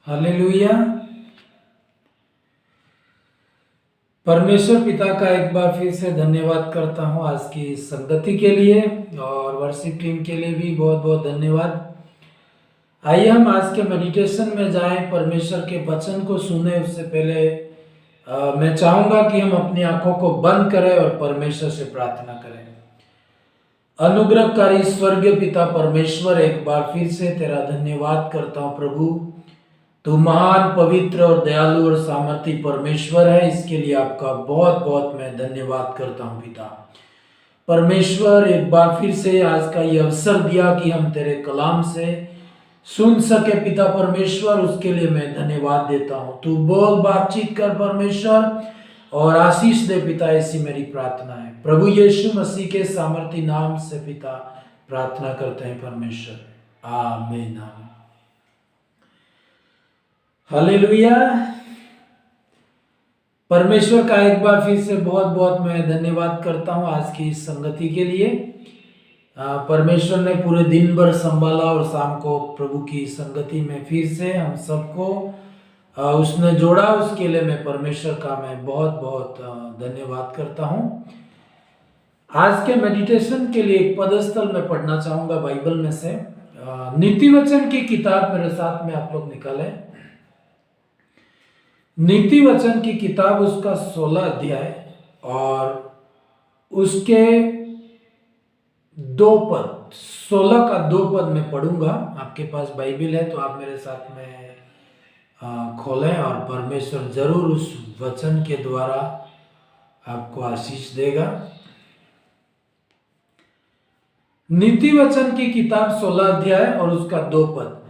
Hallelujah. परमेश्वर पिता का एक बार फिर से धन्यवाद करता हूँ आज की संगति के लिए और वर्शिप टीम के लिए भी बहुत बहुत धन्यवाद। आइए हम आज के मेडिटेशन में जाएं, परमेश्वर के वचन को सुने। उससे पहले मैं चाहूँगा कि हम अपनी आंखों को बंद करें और परमेश्वर से प्रार्थना करें। अनुग्रहकारी स्वर्गीय पिता परमेश्वर, एक बार फिर से तेरा धन्यवाद करता हूँ प्रभु। तू महान, पवित्र और दयालु और सामर्थी परमेश्वर है। इसके लिए आपका बहुत बहुत मैं धन्यवाद करता हूँ पिता परमेश्वर। एक बार फिर से आज का ये अवसर दिया कि हम तेरे कलाम से सुन सके पिता परमेश्वर, उसके लिए मैं धन्यवाद देता हूँ। तू बोल, बातचीत कर परमेश्वर और आशीष दे पिता, ऐसी मेरी प्रार्थना है प्रभु यीशु मसीह के सामर्थी नाम से पिता प्रार्थना करते हैं परमेश्वर, आमीन आमीन। हालेलुया। परमेश्वर का एक बार फिर से बहुत बहुत मैं धन्यवाद करता हूँ आज की इस संगति के लिए। परमेश्वर ने पूरे दिन भर संभाला और शाम को प्रभु की संगति में फिर से हम सबको उसने जोड़ा। उसके लिए मैं परमेश्वर का मैं बहुत बहुत धन्यवाद करता हूँ। आज के मेडिटेशन के लिए एक पदस्थल में पढ़ना चाहूँगा बाइबल में से। नीति वचन की किताब मेरे साथ में आप लोग निकालें। नीति वचन की किताब, उसका 16 अध्याय और उसके 2 पद, 16 का 2 पद में पढ़ूंगा। आपके पास बाइबल है तो आप मेरे साथ में खोलें और परमेश्वर जरूर उस वचन के द्वारा आपको आशीष देगा। नीति वचन की किताब 16 अध्याय और उसका 2 पद।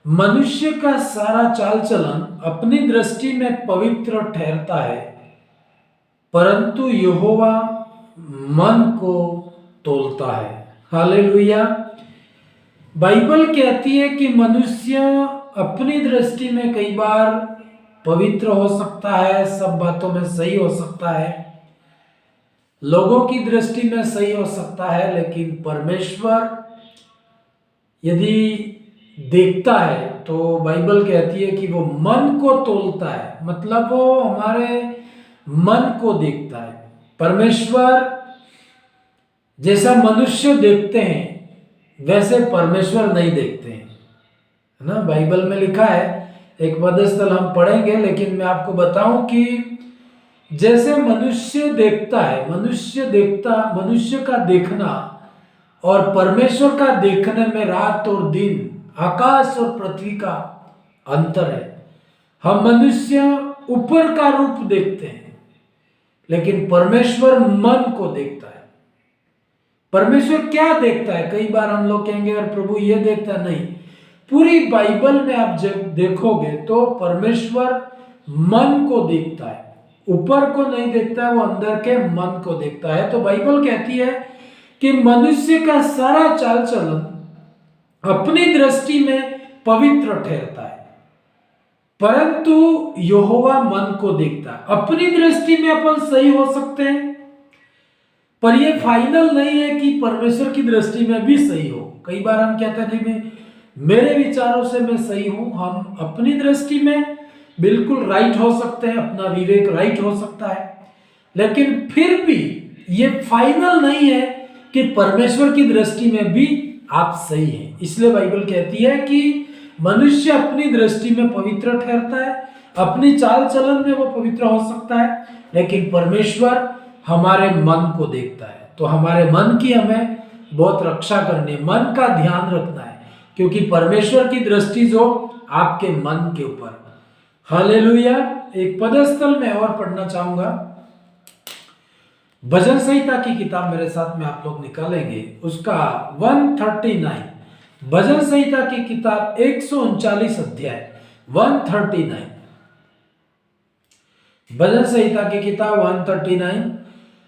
मनुष्य का सारा चाल चलन अपनी दृष्टि में पवित्र ठहरता है, परंतु यहोवा मन को तोलता है। हालेलुया। बाइबल कहती है कि मनुष्य अपनी दृष्टि में कई बार पवित्र हो सकता है, सब बातों में सही हो सकता है, लोगों की दृष्टि में सही हो सकता है, लेकिन परमेश्वर यदि देखता है तो बाइबल कहती है कि वो मन को तोलता है, मतलब वो हमारे मन को देखता है। परमेश्वर जैसा मनुष्य देखते हैं वैसे परमेश्वर नहीं देखते हैं, है ना। बाइबल में लिखा है, एक पदस्थल हम पढ़ेंगे, लेकिन मैं आपको बताऊं कि जैसे मनुष्य देखता है, मनुष्य का देखना और परमेश्वर का देखने में रात और दिन, आकाश और पृथ्वी का अंतर है। हम मनुष्य ऊपर का रूप देखते हैं, लेकिन परमेश्वर मन को देखता है। परमेश्वर क्या देखता है? कई बार हम लोग कहेंगे अगर प्रभु ये देखता, नहीं। पूरी बाइबल में आप जब देखोगे तो परमेश्वर मन को देखता है, ऊपर को नहीं देखता है, वो अंदर के मन को देखता है। तो बाइबल कहती है कि मनुष्य का सारा चाल चलन अपनी दृष्टि में पवित्र ठहरता है, परंतु यहोवा मन को देखता है। अपनी दृष्टि में अपन सही हो सकते हैं, पर यह फाइनल नहीं है कि परमेश्वर की दृष्टि में भी सही हो। कई बार हम कहते हैं जी मेरे विचारों से मैं सही हूं। हम अपनी दृष्टि में बिल्कुल राइट हो सकते हैं, अपना विवेक राइट हो सकता है, लेकिन फिर भी यह फाइनल नहीं है कि परमेश्वर की दृष्टि में भी आप सही हैं। इसलिए बाइबल कहती है कि मनुष्य अपनी दृष्टि में पवित्र ठहरता है, अपनी चाल चलन में वो पवित्र हो सकता है, लेकिन परमेश्वर हमारे मन को देखता है। तो हमारे मन की हमें बहुत रक्षा करनी है, मन का ध्यान रखना है, क्योंकि परमेश्वर की दृष्टि जो आपके मन के ऊपर। हालेलुया। एक पदस्थल में और पढ़ना चाहूंगा। भजन संहिता की किताब मेरे साथ में आप लोग निकालेंगे, उसका 139। भजन संहिता की किताब 139 अध्याय 139। भजन संहिता की किताब 139,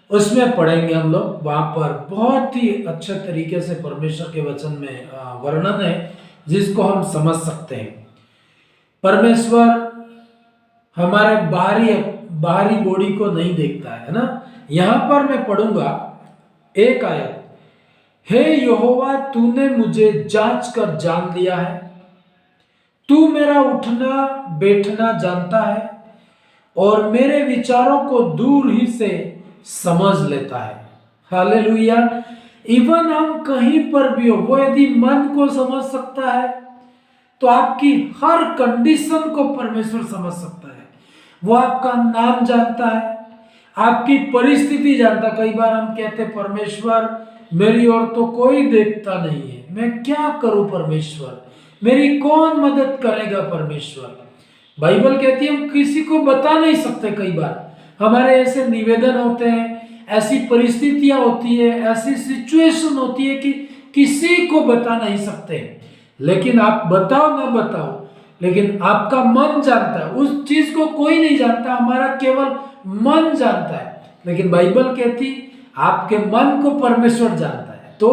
उसमें पढ़ेंगे हम लोग। वहां पर बहुत ही अच्छे तरीके से परमेश्वर के वचन में वर्णन है जिसको हम समझ सकते हैं। परमेश्वर हमारे बाहरी बॉडी को नहीं देखता है ना। यहां पर मैं पढ़ूंगा एक आयत। हे यहोवा, तूने मुझे जांच कर जान लिया है, तू मेरा उठना बैठना जानता है और मेरे विचारों को दूर ही से समझ लेता है। हालेलुया। इवन हम कहीं पर भी हो, वो यदि मन को समझ सकता है तो आपकी हर कंडीशन को परमेश्वर समझ सकता है। वो आपका नाम जानता है, आपकी परिस्थिति जानता है। कई बार हम कहते हैं परमेश्वर मेरी ओर तो कोई देखता नहीं है, मैं क्या करूं परमेश्वर, मेरी कौन मदद करेगा परमेश्वर। बाइबल कहती है हम किसी को बता नहीं सकते। कई बार हमारे ऐसे निवेदन होते हैं, ऐसी परिस्थितियां होती है, ऐसी सिचुएशन होती है कि किसी को बता नहीं सकते। लेकिन आप बताओ ना बताओ, लेकिन आपका मन जानता है। उस चीज को कोई नहीं जानता, हमारा केवल मन जानता है। लेकिन बाइबल कहती आपके मन को परमेश्वर जानता है। तो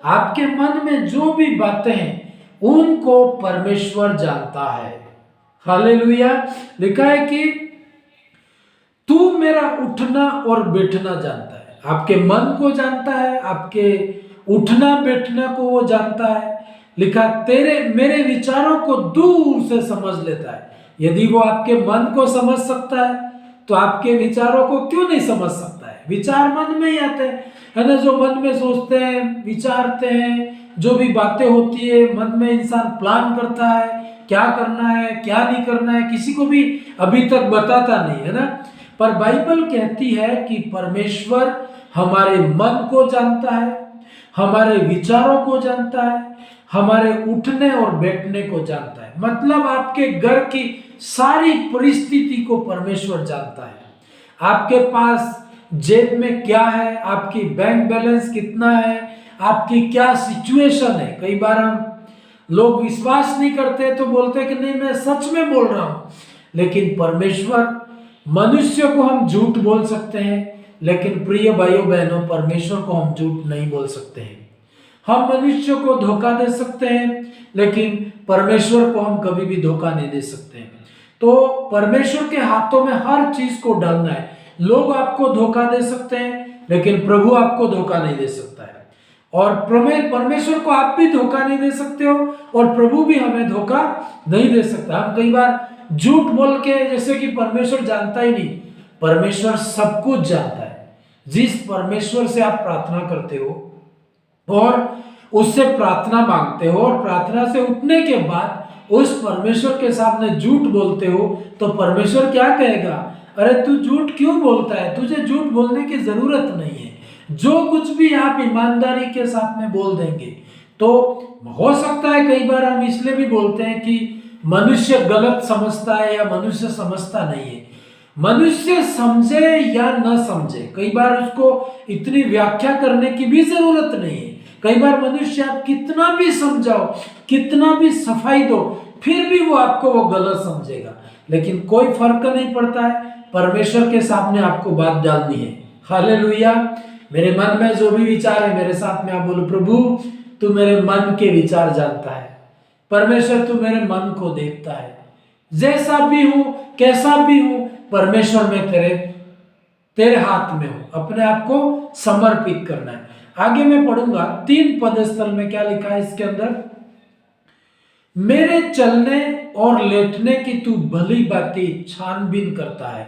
आपके मन में जो भी बातें हैं उनको परमेश्वर जानता है। हालेलुया। लिखा है कि तू मेरा उठना और बैठना जानता है। आपके मन को जानता है, आपके उठना बैठना को वो जानता है। लिखा तेरे मेरे विचारों को दूर से समझ लेता है। यदि वो आपके मन को समझ सकता है तो आपके विचारों को क्यों नहीं समझ सकता है। विचार मन में ही आते हैं, है ना। जो मन में सोचते हैं, विचारते हैं, जो भी बातें होती है मन में, इंसान प्लान करता है क्या करना है क्या नहीं करना है, किसी को भी अभी तक बताता नहीं, है ना। पर बाइबल कहती है कि परमेश्वर हमारे मन को जानता है, हमारे विचारों को जानता है, हमारे उठने और बैठने को जानता है। मतलब आपके घर की सारी परिस्थिति को परमेश्वर जानता है। आपके पास जेब में क्या है, आपकी बैंक बैलेंस कितना है, आपकी क्या सिचुएशन है। कई बार हम लोग विश्वास नहीं करते तो बोलते हैं कि नहीं मैं सच में बोल रहा हूं। लेकिन परमेश्वर, मनुष्य को हम झूठ बोल सकते हैं, लेकिन प्रिय भाइयों बहनों परमेश्वर को हम झूठ नहीं बोल सकते हैं। हम मनुष्य को धोखा दे सकते हैं, लेकिन परमेश्वर को हम कभी भी धोखा नहीं दे सकते हैं। तो परमेश्वर के हाथों में हर चीज को डालना है। लोग आपको धोखा दे सकते हैं, लेकिन प्रभु आपको धोखा नहीं दे सकता है। और परमेश्वर को आप भी धोखा नहीं दे सकते हो और प्रभु भी हमें धोखा नहीं दे सकता। हम कई बार झूठ बोल के जैसे कि परमेश्वर जानता ही नहीं। परमेश्वर सब कुछ जानता है। जिस परमेश्वर से आप प्रार्थना करते हो और उससे प्रार्थना मांगते हो और प्रार्थना से उठने के बाद उस परमेश्वर के सामने झूठ बोलते हो तो परमेश्वर क्या कहेगा, अरे तू झूठ क्यों बोलता है, तुझे झूठ बोलने की जरूरत नहीं है। जो कुछ भी आप ईमानदारी के साथ में बोल देंगे। तो हो सकता है कई बार हम इसलिए भी बोलते हैं कि मनुष्य गलत समझता है या मनुष्य समझता नहीं है। मनुष्य समझे या न समझे, कई बार उसको इतनी व्याख्या करने की भी जरूरत नहीं है। कई बार मनुष्य आप कितना भी समझाओ, कितना भी सफाई दो, फिर भी वो आपको वो गलत समझेगा। लेकिन कोई फर्क नहीं पड़ता है, परमेश्वर के सामने आपको बात डालनी है। हालेलुया। मेरे मन में जो भी विचार है मेरे साथ में आप बोलो, प्रभु तू मेरे मन के विचार जानता है। परमेश्वर तू मेरे मन को देखता है, जैसा भी हूं कैसा भी हूं परमेश्वर में तेरे हाथ में हूं। अपने आप को समर्पित करना है। आगे मैं पढ़ूंगा 3 पदस्थल में क्या लिखा है इसके अंदर, मेरे चलने और लेटने की तू भली बातें छानबीन करता है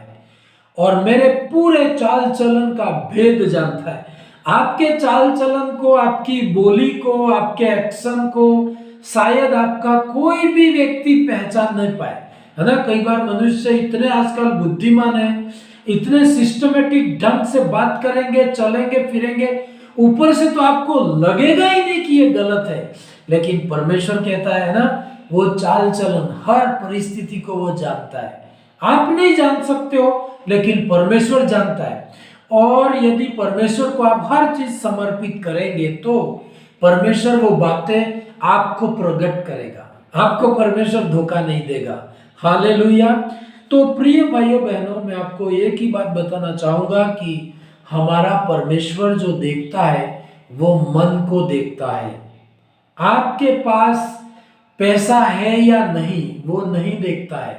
और मेरे पूरे चाल चलन का भेद जानता है। आपके चाल चलन को, आपकी बोली को, आपके एक्शन को शायद आपका कोई भी व्यक्ति पहचान नहीं पाए, है ना। कई बार मनुष्य इतने आजकल बुद्धिमान है, इतने सिस्टमेटिक ढंग से बात करेंगे, चलेंगे फिरेंगे, ऊपर से तो आपको लगेगा ही नहीं कि ये गलत है। लेकिन परमेश्वर कहता है ना, वो चाल चलन हर परिस्थिति को वो जानता है। आप नहीं जान सकते हो, लेकिन परमेश्वर जानता है। और यदि परमेश्वर को आप हर चीज समर्पित करेंगे तो परमेश्वर वो बातें आपको प्रकट करेगा, आपको परमेश्वर धोखा नहीं देगा। हालेलुया। तो प्रिय भाइयों बहनों, मैं आपको एक ही बात बताना चाहूंगा कि हमारा परमेश्वर जो देखता है वो मन को देखता है। आपके पास पैसा है या नहीं वो नहीं देखता है,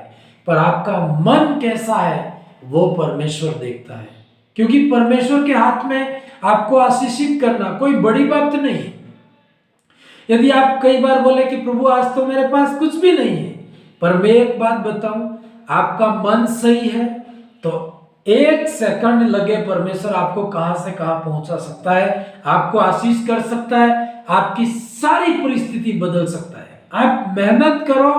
पर आपका मन कैसा है वो परमेश्वर देखता है। क्योंकि परमेश्वर के हाथ में आपको आशीषित करना कोई बड़ी बात नहीं है। यदि आप कई बार बोले कि प्रभु आज तो मेरे पास कुछ भी नहीं है, पर मैं एक बात बताऊं, आपका मन सही है तो 1 सेकंड लगे परमेश्वर आपको कहां से कहां पहुंचा सकता है, आपको आशीष कर सकता है, आपकी सारी परिस्थिति बदल सकता है। आप मेहनत करो,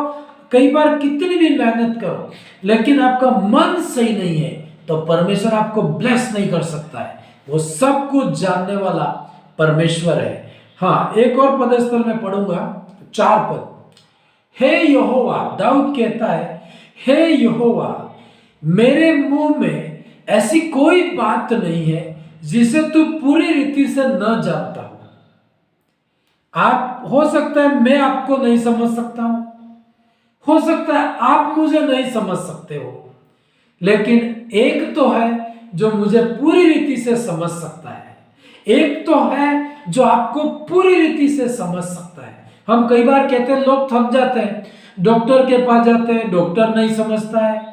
कई बार कितनी भी मेहनत करो, लेकिन आपका मन सही नहीं है तो परमेश्वर आपको ब्लेस नहीं कर सकता है। वो सब कुछ जानने वाला परमेश्वर है। हाँ, एक और पदस्थल में पढ़ूंगा, 4 पद। हे यहोवा, दाऊद कहता है, हे यहोवा, मेरे मुंह में ऐसी कोई बात नहीं है जिसे तू पूरी रीति से न जानता हो। आप, हो सकता है मैं आपको नहीं समझ सकता हूं, हो सकता है आप मुझे नहीं समझ सकते हो, लेकिन एक तो है जो मुझे पूरी रीति से समझ सकता है, एक तो है जो आपको पूरी रीति से समझ सकता है। हम कई बार कहते हैं, लोग थक जाते हैं, डॉक्टर के पास जाते हैं, डॉक्टर नहीं समझता है,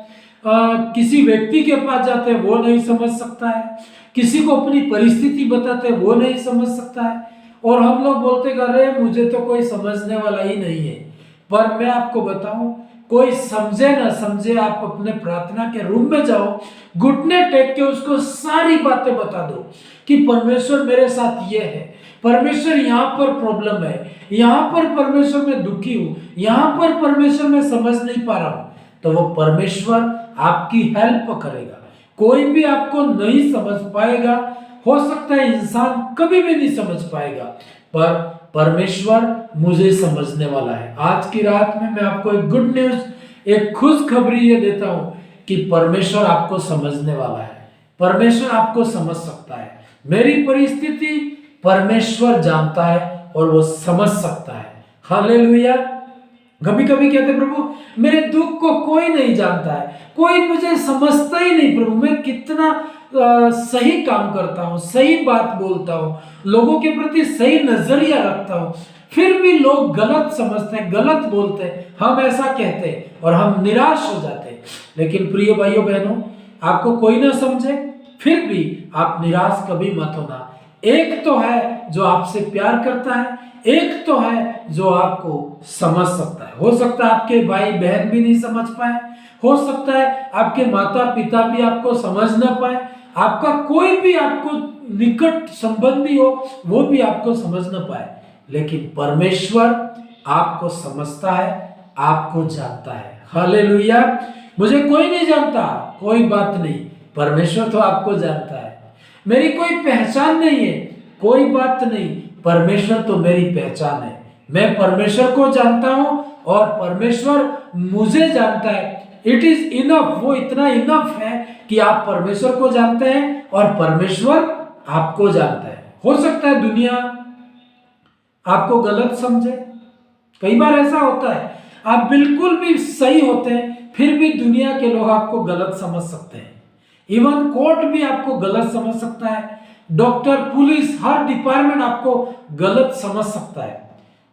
किसी व्यक्ति के पास जाते हैं, वो नहीं समझ सकता है, किसी को अपनी परिस्थिति बताते हैं, वो नहीं समझ सकता है, और हम लोग बोलते हैं, अरे मुझे तो कोई समझने वाला ही नहीं है। पर मैं आपको बताऊं, कोई समझे ना समझे, आप अपने प्रार्थना के रूम में जाओ, घुटने टेक के उसको सारी बातें बता दो कि परमेश्वर मेरे साथ ये है, परमेश्वर यहाँ पर प्रॉब्लम है, यहाँ पर परमेश्वर मैं दुखी हूं, यहाँ पर परमेश्वर मैं समझ नहीं पा रहा हूं, तो वो परमेश्वर आपकी हेल्प करेगा। कोई भी आपको नहीं समझ पाएगा, हो सकता है इंसान कभी भी नहीं समझ पाएगा, पर परमेश्वर मुझे समझने वाला है। आज की रात में मैं आपको एक गुड न्यूज, एक खुशखबरी ये देता हूं कि परमेश्वर आपको समझने वाला है, परमेश्वर आपको समझ सकता है। मेरी परिस्थिति परमेश्वर जानता है और वो समझ सकता है। हालेलुया। कभी कभी कहते प्रभु मेरे दुख को कोई नहीं जानता है, कोई मुझे समझता ही नहीं प्रभु, मैं कितना सही काम करता हूँ, सही बात बोलता हूँ, लोगों के प्रति सही नजरिया रखता हूँ, फिर भी लोग गलत समझते हैं, गलत बोलते हैं, हम ऐसा कहते हैं और हम निराश हो जाते हैं। लेकिन प्रिय भाइयों बहनों, आपको कोई ना समझे फिर भी आप निराश कभी मत होना। एक तो है जो आपसे प्यार करता है, एक तो है जो आपको समझ सकता है। हो सकता है आपके भाई बहन भी नहीं समझ पाए, हो सकता है आपके माता पिता भी आपको समझ ना पाए, आपका कोई भी आपको निकट संबंधी हो वो भी आपको समझ ना पाए, लेकिन परमेश्वर आपको समझता है, आपको जानता है। हालेलुया। मुझे कोई नहीं जानता, कोई बात नहीं, परमेश्वर तो आपको जानता है। मेरी कोई पहचान नहीं है, कोई बात नहीं, परमेश्वर तो मेरी पहचान है। मैं परमेश्वर को जानता हूं और परमेश्वर मुझे जानता है। इट इज इनफ, वो इतना इनफ है कि आप परमेश्वर को जानते हैं और परमेश्वर आपको जानता है। हो सकता है दुनिया आपको गलत समझे, कई बार ऐसा होता है, आप बिल्कुल भी सही होते हैं फिर भी दुनिया के लोग आपको गलत समझ सकते हैं, इवन कोर्ट भी आपको गलत समझ सकता है, डॉक्टर, पुलिस, हर डिपार्टमेंट आपको गलत समझ सकता है।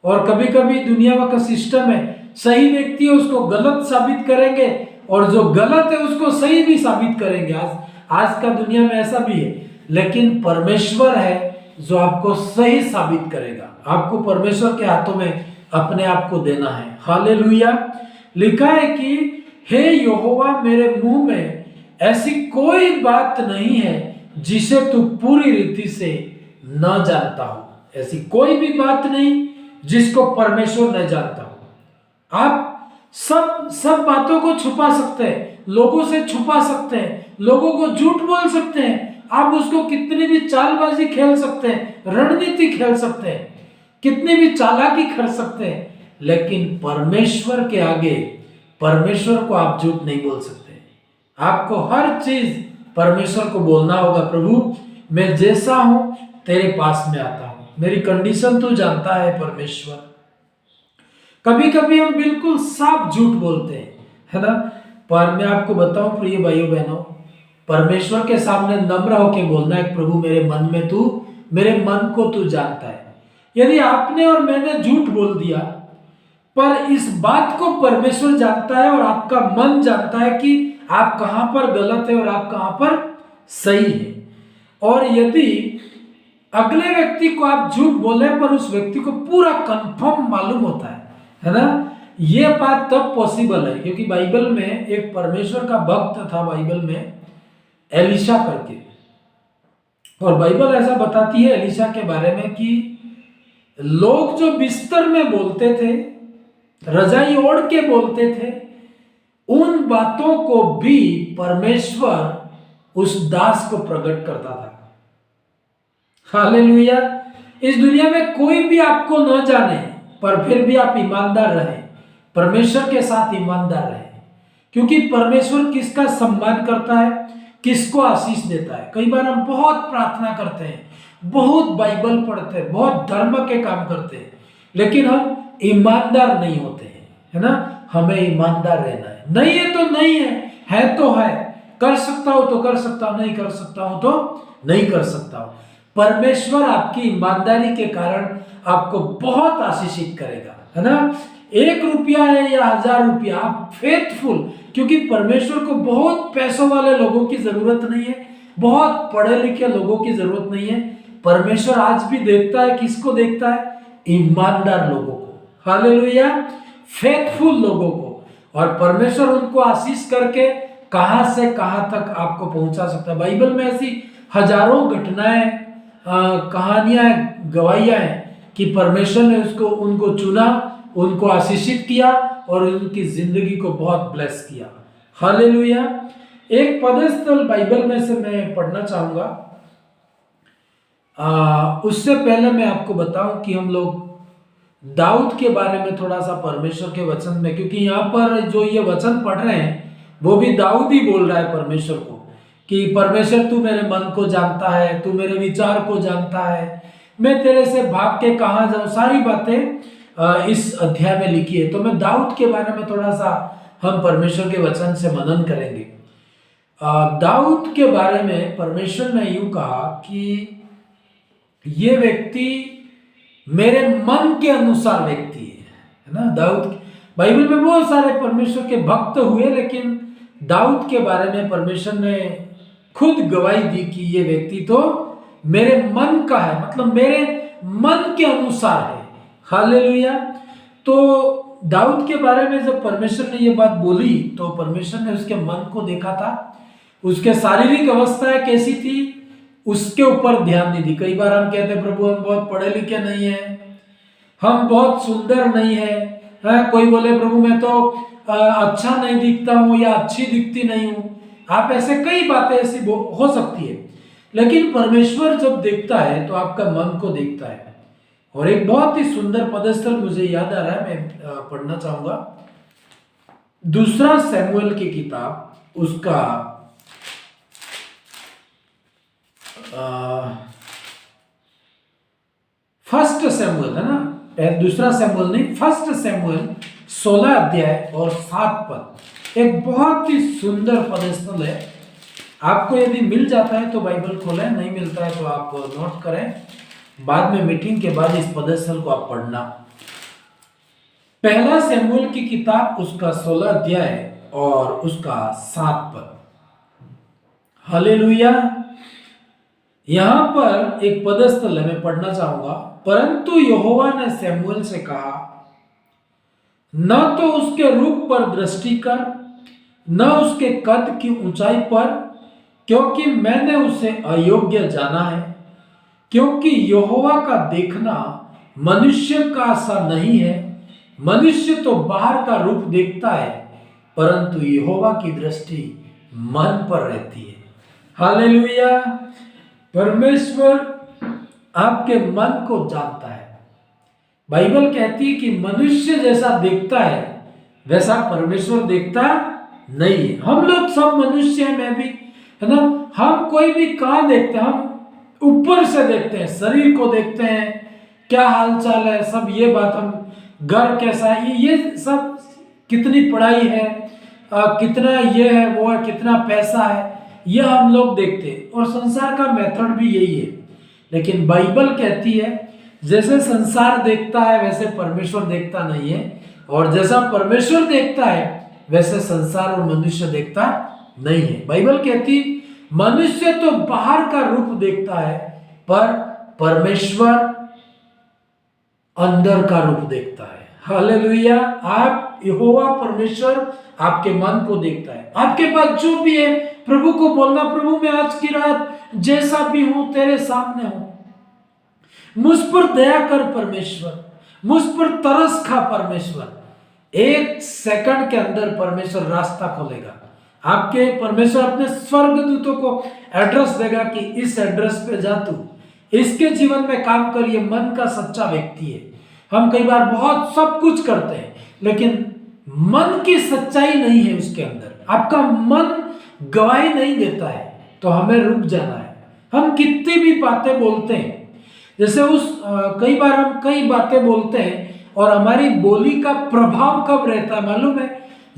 और कभी कभी दुनिया का सिस्टम है, सही व्यक्ति है उसको गलत साबित करेंगे और जो गलत है उसको सही भी साबित करेंगे। आज का दुनिया में ऐसा भी है, लेकिन परमेश्वर है जो आपको सही साबित करेगा। आपको परमेश्वर के हाथों में अपने आप को देना है। हालेलुया। लिखा है कि हे यहोवा, मेरे मुंह में ऐसी कोई बात नहीं है जिसे तू पूरी रीति से न जानता हो। ऐसी कोई भी बात नहीं जिसको परमेश्वर न जानता हो। आप सब बातों को छुपा सकते हैं, लोगों से छुपा सकते हैं, लोगों को झूठ बोल सकते हैं, आप उसको कितनी भी चालबाजी खेल सकते हैं, रणनीति खेल सकते हैं, कितनी भी चालाकी कर सकते हैं, लेकिन परमेश्वर के आगे परमेश्वर को आप झूठ नहीं बोल सकते। आपको हर चीज परमेश्वर को बोलना होगा, प्रभु मैं जैसा हूं तेरे पास में आता हूं, मेरी कंडीशन तो जानता है परमेश्वर। कभी कभी हम बिल्कुल साफ झूठ बोलते हैं, है ना, पर मैं आपको बताऊं प्रिय भाइयों बहनों, परमेश्वर के सामने नम्र होकर बोलना है, प्रभु मेरे मन को तू जानता है। यदि आपने और मैंने झूठ बोल दिया, पर इस बात को परमेश्वर जानता है और आपका मन जानता है कि आप कहां पर गलत है और आप कहां पर सही है। और यदि अगले व्यक्ति को आप झूठ बोले पर उस व्यक्ति को पूरा कंफर्म मालूम होता है ना, ये बात तब पॉसिबल है क्योंकि बाइबल में एक परमेश्वर का भक्त था, बाइबल में एलिशा करके। और बाइबल ऐसा बताती है एलिशा के बारे में कि लोग जो बिस्तर में बोलते थे, रजाई ओढ़ के बोलते थे, उन बातों को भी परमेश्वर उस दास को प्रकट करता था। हालेलुया। इस दुनिया में कोई भी आपको न जाने, पर फिर भी आप ईमानदार रहें, परमेश्वर के साथ ईमानदार रहें, क्योंकि परमेश्वर किसका सम्मान करता है, किसको आशीष देता है। कई बार हम बहुत प्रार्थना करते हैं, बहुत बाइबल पढ़ते हैं, बहुत धर्म के काम करते हैं, लेकिन हम ईमानदार नहीं होते हैं, है ना। हमें ईमानदार रहना है। नहीं है तो नहीं है तो है, कर सकता हूं तो कर सकता हूं, नहीं कर सकता हूं तो नहीं कर सकता हूं। परमेश्वर आपकी ईमानदारी के कारण आपको बहुत आशीषित करेगा, है ना। 1 रुपया है या 1000 रुपया, आप फेथफुल, क्योंकि परमेश्वर को बहुत पैसों वाले लोगों की जरूरत नहीं है, बहुत पढ़े लिखे लोगों की जरूरत नहीं है। परमेश्वर आज भी देखता है, किसको देखता है, ईमानदार लोगों को, हालेलुया, फेथफुल लोगों को। और परमेश्वर उनको आशीष करके कहां से कहां तक आपको पहुंचा सकता है। बाइबल में ऐसी हजारों घटनाएं, कहानियां, गवाहियां हैं कि परमेश्वर ने उनको चुना, उनको आशीषित किया और उनकी जिंदगी को बहुत ब्लेस किया। हालेलुया। एक पदस्थल बाइबल में से मैं पढ़ना चाहूंगा। उससे पहले मैं आपको बताऊं कि हम लोग दाऊद के बारे में थोड़ा सा परमेश्वर के वचन में, क्योंकि यहाँ पर जो ये वचन पढ़ रहे हैं वो भी दाऊद ही बोल रहा है परमेश्वर को कि परमेश्वर तू मेरे मन को जानता है, तू मेरे विचार को जानता है, मैं तेरे से भाग के कहाँ जाऊं। सारी बातें इस अध्याय में लिखी है। तो मैं दाऊद के बारे में थोड़ा सा हम परमेश्वर के वचन से मनन करेंगे। दाऊद के बारे में परमेश्वर ने यूं कहा कि ये व्यक्ति मेरे मन के अनुसार व्यक्ति है ना। दाऊद, बाइबल में बहुत सारे परमेश्वर के भक्त हुए, लेकिन दाऊद के बारे में परमेश्वर ने खुद गवाही दी कि ये व्यक्ति तो मेरे मन का है, मतलब मेरे मन के अनुसार है। हालेलुया। तो दाऊद के बारे में जब परमेश्वर ने ये बात बोली तो परमेश्वर ने उसके मन को देखा था, उसके शारीरिक अवस्थाएं कैसी थी उसके ऊपर ध्यान नहीं दी। कई बार हम कहते हैं प्रभु हम बहुत पढ़े लिखे नहीं है, हम बहुत सुंदर नहीं है, कोई बोले प्रभु मैं तो अच्छा नहीं दिखता हूं या अच्छी दिखती नहीं हूं। आप ऐसे कई बातें ऐसी हो सकती है, लेकिन परमेश्वर जब देखता है तो आपका मन को देखता है। और एक बहुत ही सुंदर पदस्थल मुझे याद आ रहा है, मैं पढ़ना चाहूंगा। 2 शमूएल की किताब, उसका 1 शमूएल है ना, 2 शमूएल नहीं, 1 शमूएल 16 अध्याय और 7 पद। एक बहुत ही सुंदर पदस्थल है। आपको यदि मिल जाता है तो बाइबल खोलें, नहीं मिलता है तो आप नोट करें, बाद में मीटिंग के बाद इस पदस्थल को आप पढ़ना। 1 शमूएल की किताब, उसका 16 अध्याय और उसका 7 पद। हालेलुया। यहां पर एक पदस्थल है, मैं पढ़ना चाहूंगा। परंतु यहोवा ने शमूएल से कहा, न तो उसके रूप पर दृष्टि कर, न उसके कद की ऊंचाई पर, क्योंकि मैंने उसे अयोग्य जाना है। क्योंकि यहोवा का देखना मनुष्य का सा नहीं है, मनुष्य तो बाहर का रूप देखता है, परंतु यहोवा की दृष्टि मन पर रहती है। हालेलुया। परमेश्वर आपके मन को जानता है। बाइबल कहती है कि मनुष्य जैसा देखता है वैसा परमेश्वर देखता नहीं है। हम लोग सब मनुष्य हैं, मैं भी, है ना। हम कोई भी कहां देखते हैं, हम ऊपर से देखते हैं, शरीर को देखते हैं, क्या हालचाल है, सब ये बात, हम घर कैसा है, ये सब, कितनी पढ़ाई है, कितना ये है वो है, कितना पैसा है, ये हम लोग देखते हैं। और संसार का मेथड भी यही है। लेकिन बाइबल कहती है जैसे संसार देखता है वैसे परमेश्वर देखता नहीं है, और जैसा परमेश्वर देखता है वैसे संसार और मनुष्य देखता नहीं है। बाइबल कहती मनुष्य तो बाहर का रूप देखता है, पर परमेश्वर अंदर का रूप देखता है। हालेलुया। आप यहोवा परमेश्वर आपके मन को देखता है। आपके पास जो भी है प्रभु को बोलना, प्रभु मैं आज की रात जैसा भी हूं तेरे सामने हूं, मुझ पर दया कर परमेश्वर, मुझ पर तरस खा परमेश्वर। 1 सेकंड के अंदर परमेश्वर रास्ता खोलेगा। आपके परमेश्वर अपने स्वर्गदूतों को एड्रेस देगा कि इस एड्रेस पे जा, तू इसके जीवन में काम कर। ये मन का सच्चा व्यक्ति है। हम कई बार बहुत सब कुछ करते हैं लेकिन मन की सच्चाई नहीं है उसके अंदर, आपका मन गवाही नहीं देता है, तो हमें रुक जाना है। हम कितनी भी बातें बोलते हैं, जैसे कई बार हम कई बातें बोलते हैं और हमारी बोली का प्रभाव कब रहता है मालूम है?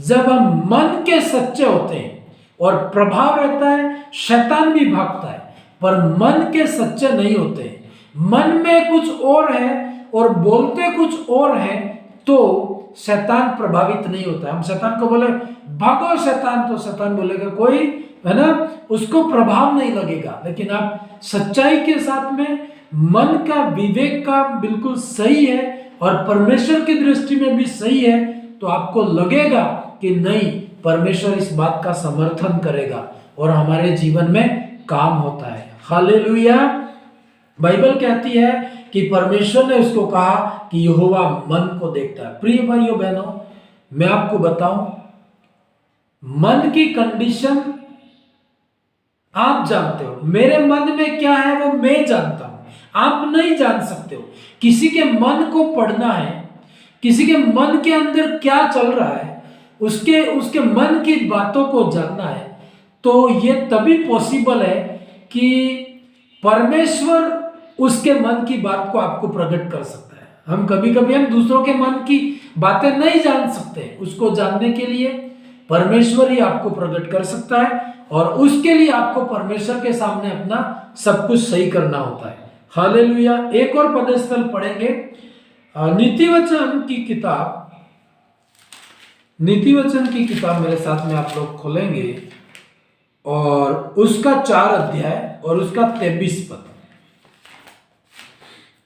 जब हम मन के सच्चे होते हैं और प्रभाव रहता है, शैतान भी भागता है। पर मन के सच्चे नहीं होते, मन में कुछ और है और बोलते कुछ और है, तो शैतान प्रभावित नहीं होता। हम शैतान को बोले भागो शैतान, तो शैतान बोलेगा कोई, है ना, उसको प्रभाव नहीं लगेगा। लेकिन आप सच्चाई के साथ में मन का विवेक का बिल्कुल सही है और परमेश्वर की दृष्टि में भी सही है, तो आपको लगेगा कि नहीं, परमेश्वर इस बात का समर्थन करेगा और हमारे जीवन में काम होता है। हालेलुया। बाइबल कहती है कि परमेश्वर ने उसको कहा कि यहोवा मन को देखता है। प्रिय भाइयों बहनों, मैं आपको बताऊं, मन की कंडीशन आप जानते हो, मेरे मन में क्या है वो मैं जानता हूं, आप नहीं जान सकते हो। किसी के मन को पढ़ना है, किसी के मन के अंदर क्या चल रहा है, उसके मन की बातों को जानना है, तो ये तभी पॉसिबल है कि परमेश्वर उसके मन की बात को आपको प्रकट कर सकता है। हम कभी दूसरों के मन की बातें नहीं जान सकते, उसको जानने के लिए परमेश्वर ही आपको प्रकट कर सकता है और उसके लिए आपको परमेश्वर के सामने अपना सब कुछ सही करना होता है। हालेलुया। एक और पदस्थल पढ़ेंगे, नीतिवचन की किताब मेरे साथ में आप लोग खोलेंगे और उसका 4 अध्याय और उसका 23 पद।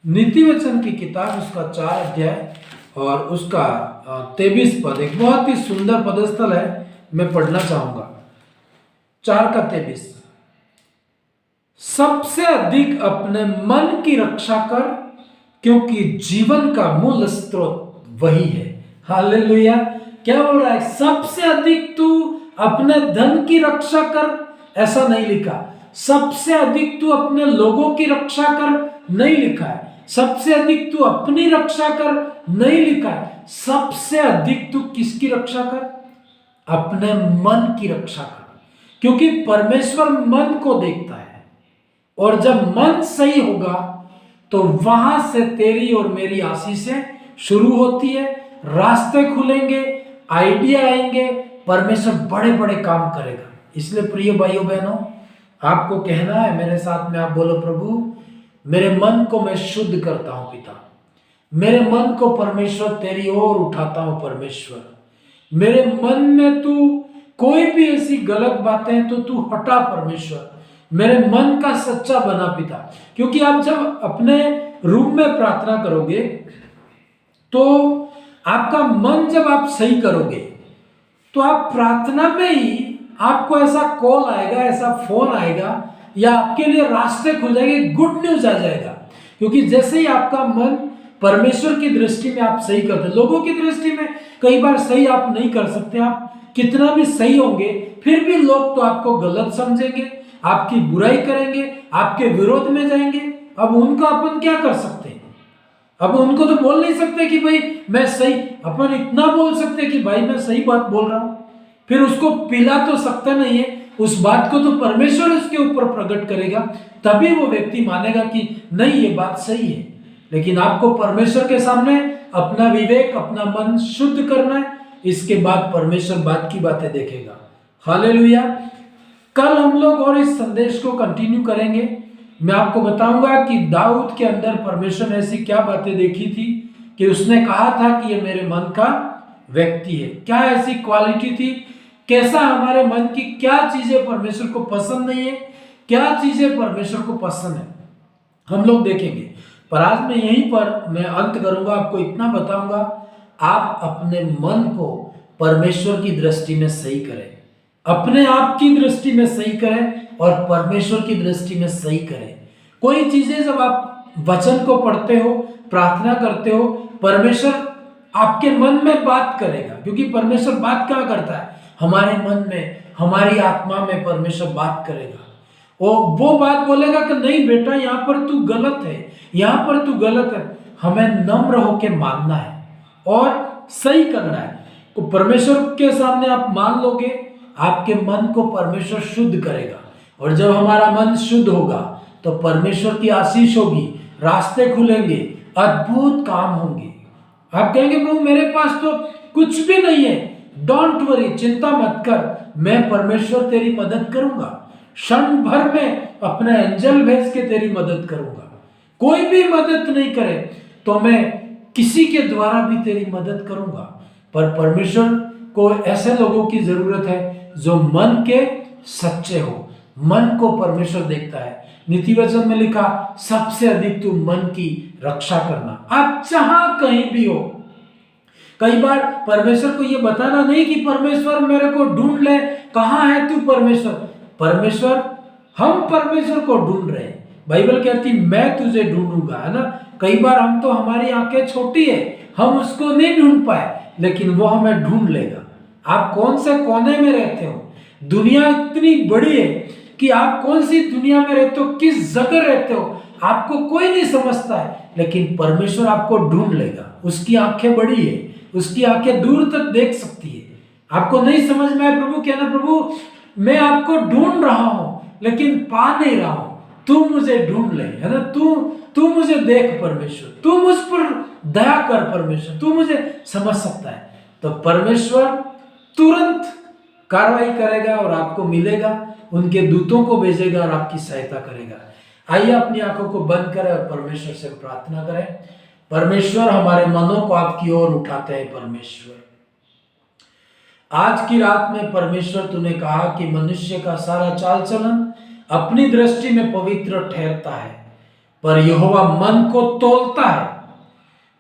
नीतिवचन की किताब उसका 4 अध्याय और उसका 23 पद, एक बहुत ही सुंदर पदस्थल है, मैं पढ़ना चाहूंगा। 4 का 23। सबसे अधिक अपने मन की रक्षा कर, क्योंकि जीवन का मूल स्रोत वही है। हालेलुया। क्या बोल रहा है? सबसे अधिक तू अपने धन की रक्षा कर, ऐसा नहीं लिखा। सबसे अधिक तू अपने लोगों की रक्षा कर, नहीं लिखा है। सबसे अधिक तू अपनी रक्षा कर, नहीं लिखा है। सबसे अधिक तू किसकी रक्षा कर? अपने मन की रक्षा कर, क्योंकि परमेश्वर मन को देखता है और जब मन सही होगा तो वहां से तेरी और मेरी आशीषें शुरू होती है, रास्ते खुलेंगे, आइडिया आएंगे, परमेश्वर बड़े बड़े काम करेगा। इसलिए प्रिय भाइयों बहनों, आपको कहना है मेरे साथ में, आप बोलो प्रभु मेरे मन को मैं शुद्ध करता हूं पिता, मेरे मन को परमेश्वर तेरी ओर उठाता हूं। परमेश्वर मेरे मन में तू कोई भी ऐसी गलत बातें तो तू हटा परमेश्वर, मेरे मन का सच्चा बना पिता। क्योंकि आप जब अपने रूम में प्रार्थना करोगे तो आपका मन जब आप सही करोगे तो आप प्रार्थना में ही आपको ऐसा कॉल आएगा, ऐसा फोन आएगा या आपके लिए रास्ते खुल जाएंगे, गुड न्यूज आ जाएगा। क्योंकि जैसे ही आपका मन परमेश्वर की दृष्टि में आप सही करते, लोगों की दृष्टि में कई बार सही आप नहीं कर सकते, आप कितना भी सही होंगे फिर भी लोग तो आपको गलत समझेंगे, आपकी बुराई करेंगे, आपके विरोध में जाएंगे। अब उनका अपन क्या कर सकते हैं? अब उनको तो बोल नहीं सकते कि भाई मैं सही, अपन इतना बोल सकते कि भाई मैं सही बात बोल रहा हूं, फिर उसको पिला तो सकता नहीं है, उस बात को तो परमेश्वर उसके ऊपर प्रकट करेगा, तभी वो व्यक्ति मानेगा कि नहीं ये बात सही है। लेकिन आपको परमेश्वर के सामने अपना विवेक, अपना मन शुद्ध करना है, इसके बाद परमेश्वर बात की बातें देखेगा। हालेलुया। कल हम लोग और इस संदेश को कंटिन्यू करेंगे। मैं आपको बताऊंगा कि दाऊद के अंदर परमेश्वर ने ऐसी क्या बातें देखी थी कि उसने कहा था कि ये मेरे मन का व्यक्ति है। क्या ऐसी क्वालिटी थी, कैसा हमारे मन की क्या चीजें परमेश्वर को पसंद नहीं है, क्या चीजें परमेश्वर को पसंद है, हम लोग देखेंगे। पर आज मैं यहीं पर मैं अंत करूंगा, आपको इतना बताऊंगा, आप अपने मन को परमेश्वर की दृष्टि में सही करें, अपने आप की दृष्टि में सही करें और परमेश्वर की दृष्टि में सही करें। कोई चीजें जब आप वचन को पढ़ते हो, प्रार्थना करते हो, परमेश्वर आपके मन में बात करेगा, क्योंकि परमेश्वर बात क्या करता है, हमारे मन में, हमारी आत्मा में परमेश्वर बात करेगा। वो बात बोलेगा कि नहीं बेटा, यहाँ पर तू गलत है, यहाँ पर तू गलत है। हमें नम्र होकर मानना है और सही करना है। तो परमेश्वर के सामने आप मान लोगे, आपके मन को परमेश्वर शुद्ध करेगा, और जब हमारा मन शुद्ध होगा तो परमेश्वर की आशीष होगी, रास्ते खुलेंगे, अद्भुत काम होंगे। आप कहेंगे प्रभु मेरे पास तो कुछ भी नहीं है। डोंट वरी, चिंता मत कर, मैं परमेश्वर तेरी मदद करूंगा। क्षण भर में अपने एंजल भेज के तेरी मदद करूंगा। कोई भी मदद नहीं करे तो मैं किसी के द्वारा भी तेरी मदद करूंगा। पर परमेश्वर को ऐसे लोगों की जरूरत है जो मन के सच्चे हो। मन को परमेश्वर देखता है। नीति वचन में लिखा, सबसे अधिक तू मन की रक्षा करना। आप जहां कहीं भी हो, कई बार परमेश्वर को यह बताना नहीं कि परमेश्वर मेरे को ढूंढ ले, कहां है तू परमेश्वर, हम परमेश्वर को ढूंढ रहे हैं। बाइबल कहती मैं तुझे ढूंढूंगा, है ना। कई बार हम तो, हमारी आंखें छोटी है, हम उसको नहीं ढूंढ पाए, लेकिन वो हमें ढूंढ लेगा। आप कौन से कोने में रहते हो, दुनिया इतनी बड़ी है कि आप कौन सी दुनिया में रहते हो, किस जगह रहते हो, आपको कोई नहीं समझता है, लेकिन परमेश्वर आपको ढूंढ लेगा। उसकी आंखें बड़ी है, उसकी आंखें दूर तक देख सकती है। आपको नहीं समझ में आए, प्रभु कहना, प्रभु मैं आपको ढूंढ रहा हूं लेकिन पा नहीं रहा हूं, तू मुझे ढूंढ ले, है ना। तू मुझे देख परमेश्वर, तू मुझ पर दया कर परमेश्वर, तू मुझे समझ सकता है। तो परमेश्वर तुरंत कार्रवाई करेगा और आपको मिलेगा, उनके दूतों को भेजेगा और आपकी सहायता करेगा। आइए अपनी आंखों को बंद करें और परमेश्वर से प्रार्थना करें। परमेश्वर, हमारे मनों को आपकी ओर उठाते हैं। परमेश्वर, आज की रात में परमेश्वर तूने कहा कि मनुष्य का सारा चाल चलन अपनी दृष्टि में पवित्र ठहरता है, पर यहोवा मन को तौलता है,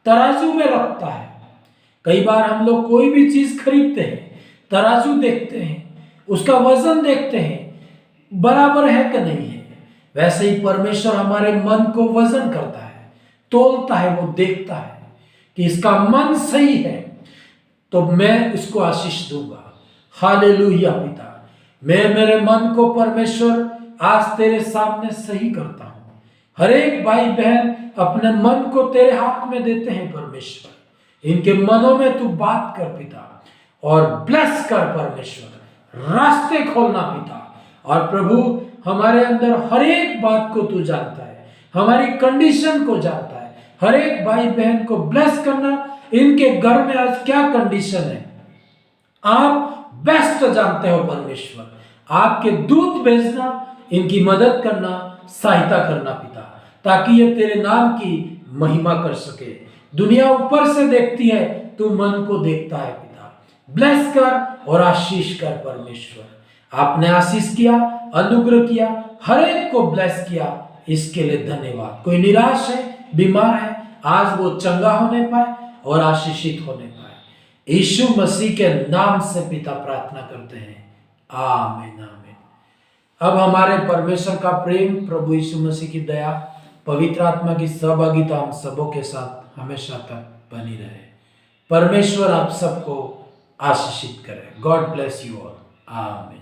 तराजू में रखता है। कई बार हम लोग कोई भी चीज खरीदते हैं, तराजू देखते हैं, उसका वजन देखते हैं, बराबर है कि नहीं है। वैसे ही परमेश्वर हमारे मन को वजन करता है, तौलता है, वो देखता है कि इसका मन सही है तो मैं इसको आशीष दूंगा। हालेलुया पिता, मैं मेरे मन को परमेश्वर आज तेरे सामने सही करता हूं। हर एक भाई बहन अपने मन को तेरे हाथ में देते हैं परमेश्वर। इनके मनों में तू बात कर पिता, और ब्लेस कर परमेश्वर, रास्ते खोलना पिता। और प्रभु, हमारे अंदर हर एक बात को तू जानता है, हमारी कंडीशन को जानता है। हर एक भाई बहन को ब्लेस करना। इनके घर में आज क्या कंडीशन है आप बेस्ट जानते हो परमेश्वर। आपके दूत भेजना, इनकी मदद करना, सहायता करना पिता, ताकि ये तेरे नाम की महिमा कर सके। दुनिया ऊपर से देखती है, तू मन को देखता है पिता। ब्लेस कर और आशीष कर परमेश्वर। आपने आशीष किया, अनुग्रह किया, हर एक को ब्लेस किया, इसके लिए धन्यवाद। कोई निराश है, बीमार है, आज वो चंगा होने पाए और आशीषित होने पाए। यीशु मसीह के नाम से पिता प्रार्थना करते हैं, आमीन आमीन। अब हमारे परमेश्वर का प्रेम, प्रभु यीशु मसीह की दया, पवित्र आत्मा की सहभागिता हम सबों के साथ हमेशा तक बनी रहे। परमेश्वर आप सबको आशीषित करे। गॉड ब्लेस यू ऑल, आमीन।